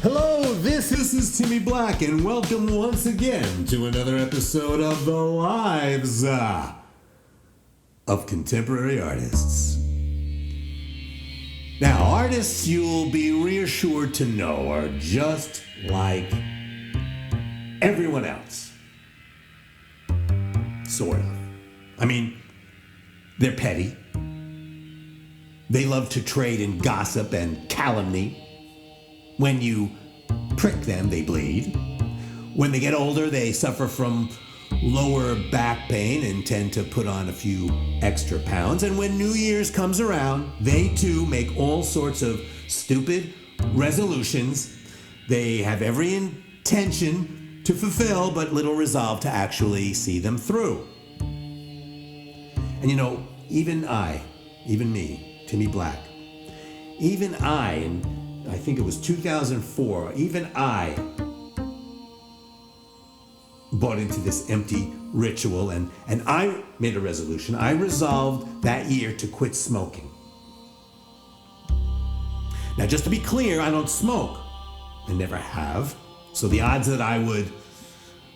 Hello, this is Timmy Black, and welcome once again to another episode of The Lives of Contemporary Artists. Now, artists, you'll be reassured to know, are just like everyone else. Sort of. I mean, they're petty. They love to trade in gossip and calumny. When you prick them, they bleed. When they get older, they suffer from lower back pain and tend to put on a few extra pounds. And when New Year's comes around, they too make all sorts of stupid resolutions they have every intention to fulfill, but little resolve to actually see them through. And you know, even me, Timmy Black, even I think it was 2004, even I bought into this empty ritual and I made a resolution. I resolved that year to quit smoking. Now, just to be clear, I don't smoke. I never have. So the odds that I would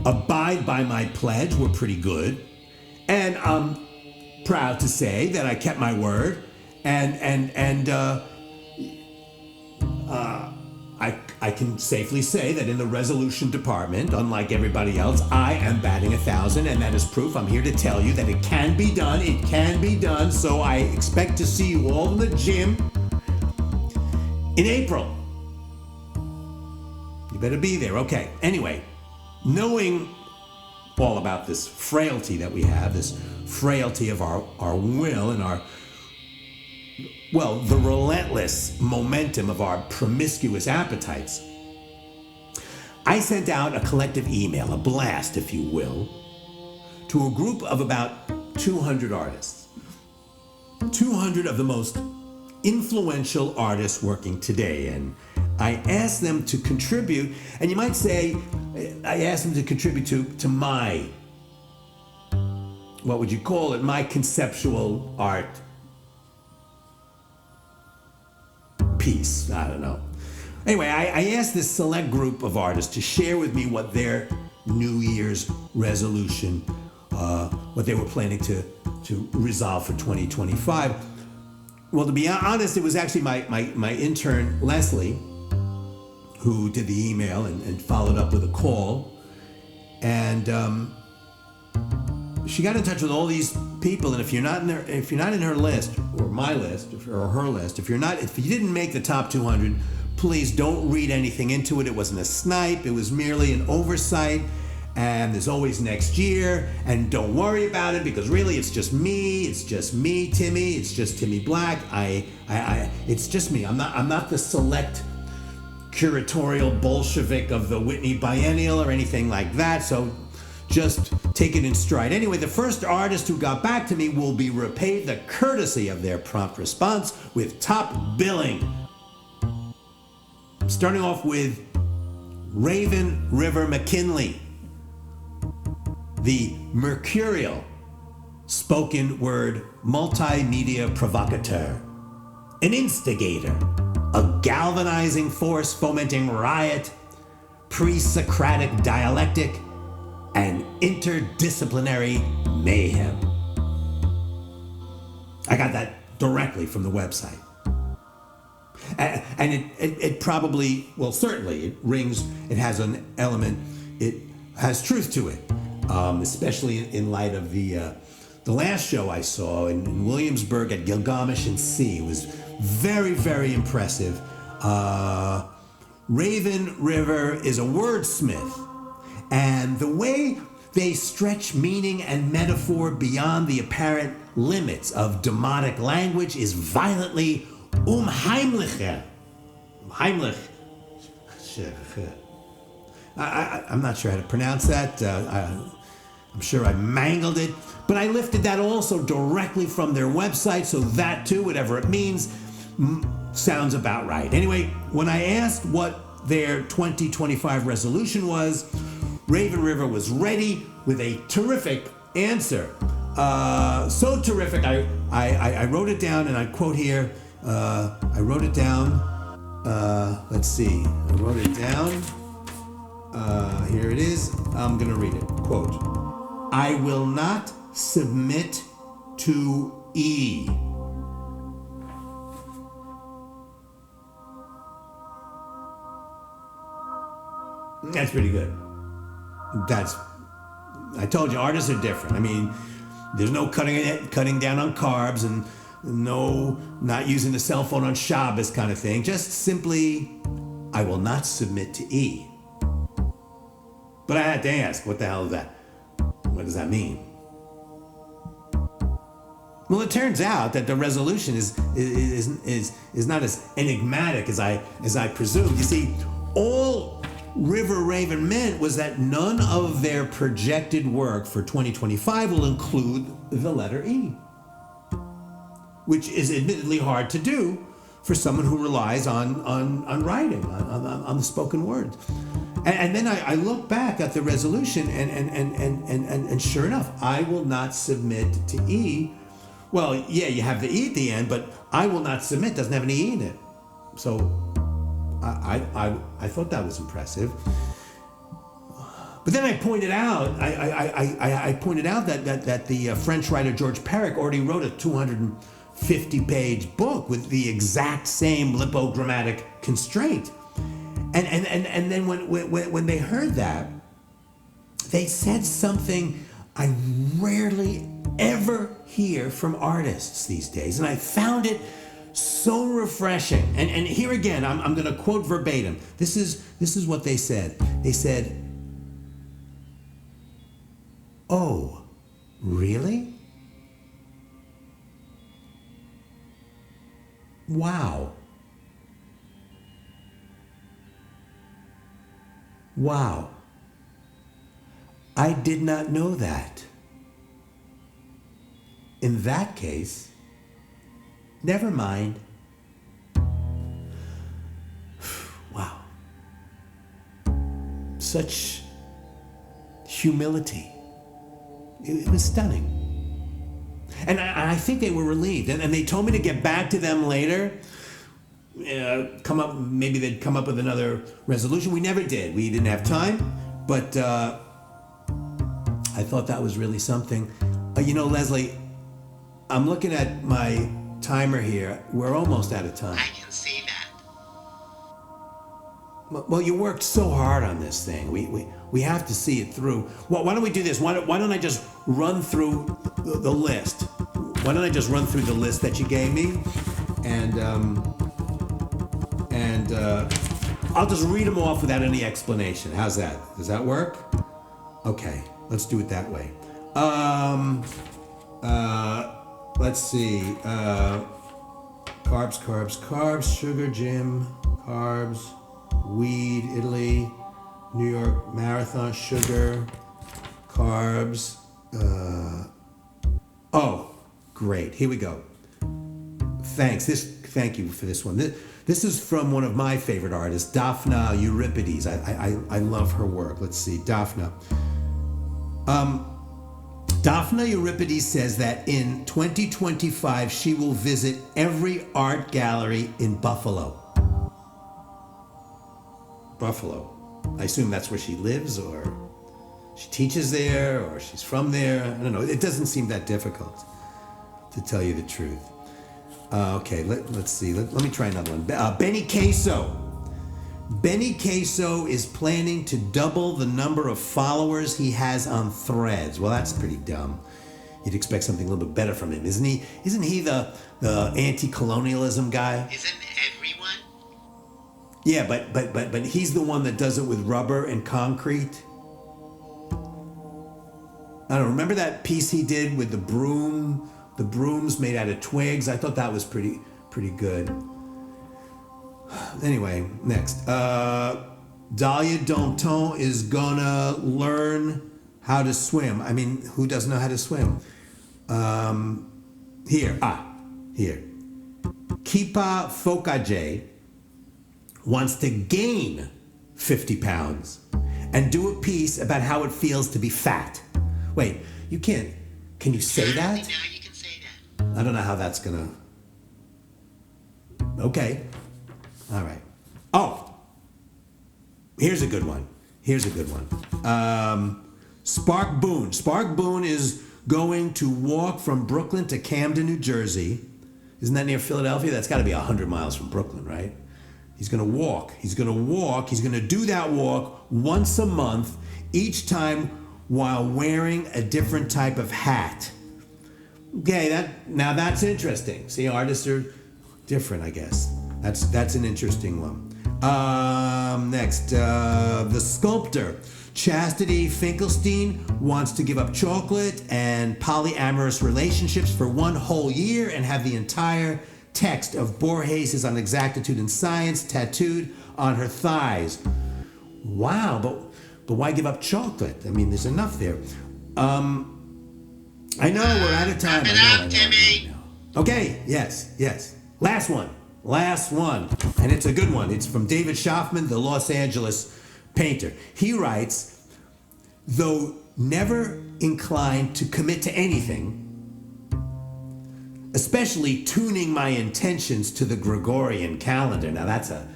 abide by my pledge were pretty good. And I'm proud to say that I kept my word I can safely say that in the resolution department, unlike everybody else, I am batting 1,000, and that is proof. I'm here to tell you that it can be done. It can be done. So I expect to see you all in the gym in April. You better be there. Okay. Anyway, knowing all about this frailty that we have, this frailty of our will and the relentless momentum of our promiscuous appetites, I sent out a collective email, a blast, if you will, to a group of about 200 artists. 200 of the most influential artists working today. And I asked them to contribute, and you might say, I asked them to contribute to my, what would you call it, my conceptual art piece. I don't know. Anyway, I asked this select group of artists to share with me what their New Year's resolution, what they were planning to resolve for 2025. Well, to be honest, it was actually my intern, Leslie, who did the email and followed up with a call. And she got in touch with all these people, and if you're not in her list, or my list, or her list, if you didn't make the top 200, please don't read anything into it. It wasn't a snipe. It was merely an oversight. And there's always next year. And don't worry about it, because really it's just me. It's just me, Timmy. It's just Timmy Black. It's just me. I'm not the select curatorial Bolshevik of the Whitney Biennial or anything like that. So just take it in stride. Anyway, the first artist who got back to me will be repaid the courtesy of their prompt response with top billing. Starting off with Raven River McKinley, the mercurial spoken word multimedia provocateur, an instigator, a galvanizing force fomenting riot, pre-Socratic dialectic, and interdisciplinary mayhem. I got that directly from the website. And it probably, well, certainly it rings, it has an element, it has truth to it, especially in light of the last show I saw in Williamsburg at Gilgamesh and Sea. It was very, very impressive. Raven River is a wordsmith, and the way they stretch meaning and metaphor beyond the apparent limits of demotic language is violently unheimlich. I'm not sure how to pronounce that. I'm sure I mangled it, but I lifted that also directly from their website, so that too, whatever it means, sounds about right. Anyway, when I asked what their 2025 resolution was, Raven River was ready with a terrific answer. So terrific, I wrote it down, and I quote here, I wrote it down. Let's see. I wrote it down. Here it is. I'm going to read it. Quote, I will not submit to E. That's pretty good. I told you, artists are different. I mean, there's no cutting down on carbs and no not using the cell phone on Shabbos kind of thing. Just simply, I will not submit to E. But I had to ask, what the hell is that? What does that mean? Well, it turns out that the resolution is not as enigmatic as I presumed. You see, all River Raven meant was that none of their projected work for 2025 will include the letter E, which is admittedly hard to do for someone who relies on writing, on the spoken word. And then I look back at the resolution and sure enough, I will not submit to E. Well, yeah, you have the E at the end, but I will not submit doesn't have any E in it. So I thought that was impressive. But then I pointed out, I pointed out that the French writer George Perec already wrote a 250-page book with the exact same lipogrammatic constraint. And then when they heard that, they said something I rarely ever hear from artists these days, and I found it so refreshing. And here again, I'm going to quote verbatim. This is what they said. They said, "Oh, really? Wow. Wow. I did not know that. In that case, never mind." Wow. Such humility. It was stunning. And I think they were relieved. And they told me to get back to them later. Maybe they'd come up with another resolution. We never did. We didn't have time. But I thought that was really something. Leslie, I'm looking at my timer here. We're almost out of time. I can see that. Well, you worked so hard on this thing. We have to see it through. Well, why don't we do this? Why don't I just run through the list? Why don't I just run through the list that you gave me, and I'll just read them off without any explanation. How's that? Does that work? Okay, let's do it that way. Let's see. Carbs, sugar, gym, carbs, weed, Italy, New York Marathon, sugar, carbs. Oh, great. Here we go. Thank you for this one. This is from one of my favorite artists, Daphna Euripides. I love her work. Let's see, Daphna. Daphna Euripides says that in 2025, she will visit every art gallery in Buffalo. Buffalo. I assume that's where she lives, or she teaches there, or she's from there. I don't know. It doesn't seem that difficult, to tell you the truth. Okay, let's see. Let me try another one. Benny Queso. Benny Queso is planning to double the number of followers he has on Threads. Well, that's pretty dumb. You'd expect something a little bit better from him, isn't he? Isn't he the anti-colonialism guy? Isn't everyone? Yeah, but he's the one that does it with rubber and concrete. I don't know, remember that piece he did with the brooms made out of twigs? I thought that was pretty good. Anyway, next. Dahlia Danton is gonna learn how to swim. I mean, who doesn't know how to swim? Here. Kipa Fokage wants to gain 50 pounds and do a piece about how it feels to be fat. Wait, you can't. Can you say that? Now you can say that. I don't know how that's gonna. Okay. All right. Here's a good one. Spark Boone. Spark Boone is going to walk from Brooklyn to Camden, New Jersey. Isn't that near Philadelphia? That's got to be 100 miles from Brooklyn, right? He's going to walk. He's going to do that walk once a month, each time while wearing a different type of hat. Okay, now that's interesting. See, artists are different, I guess. That's an interesting one. Next, the sculptor. Chastity Finkelstein wants to give up chocolate and polyamorous relationships for one whole year and have the entire text of Borges' On Exactitude in Science tattooed on her thighs. Wow, but why give up chocolate? I mean, there's enough there. I know we're out of time. I know. Okay, yes. Last one. And it's a good one. It's from David Schaffman, the Los Angeles painter. He writes, though never inclined to commit to anything, especially tuning my intentions to the Gregorian calendar. Now that's a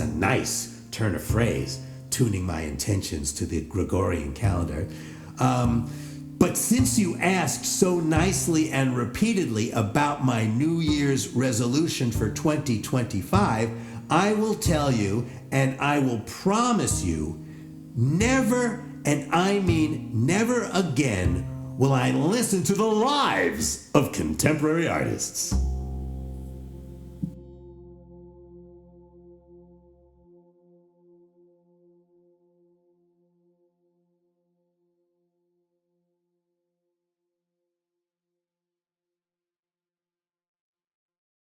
nice turn of phrase, tuning my intentions to the Gregorian calendar. But since you asked so nicely and repeatedly about my New Year's resolution for 2025, I will tell you, and I will promise you, never, and I mean never again, will I listen to the lives of contemporary artists.